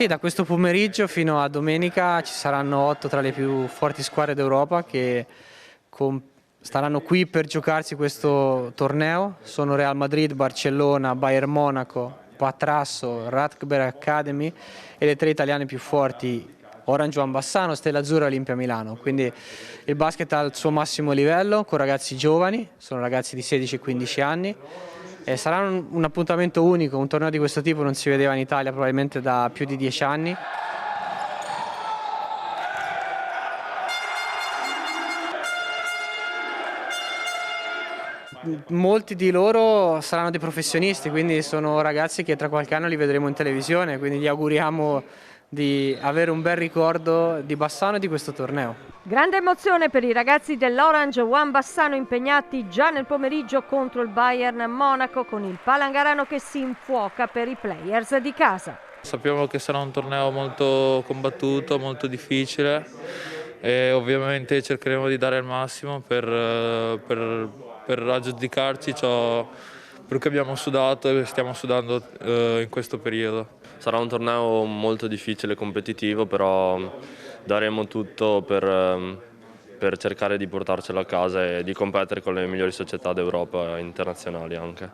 Sì, da questo pomeriggio fino a domenica ci saranno 8 tra le più forti squadre d'Europa che staranno qui per giocarsi questo torneo. Sono Real Madrid, Barcellona, Bayern Monaco, Patrasso, Radkber Academy e le tre italiane più forti, Orange One Bassano, Stella Azzurra e Olimpia Milano. Quindi il basket al suo massimo livello con ragazzi giovani, sono ragazzi di 16 e 15 anni. E sarà un appuntamento unico, un torneo di questo tipo non si vedeva in Italia probabilmente da più di 10 anni. Molti di loro saranno dei professionisti, quindi sono ragazzi che tra qualche anno li vedremo in televisione, quindi gli auguriamo di avere un bel ricordo di Bassano e di questo torneo. Grande emozione per i ragazzi dell'Orange One Bassano impegnati già nel pomeriggio contro il Bayern Monaco con il Palangarano che si infuoca per i players di casa. Sappiamo che sarà un torneo molto combattuto, molto difficile e ovviamente cercheremo di dare il massimo per aggiudicarci ciò per cui abbiamo sudato e stiamo sudando in questo periodo. Sarà un torneo molto difficile e competitivo, però daremo tutto per cercare di portarcelo a casa e di competere con le migliori società d'Europa e internazionali anche.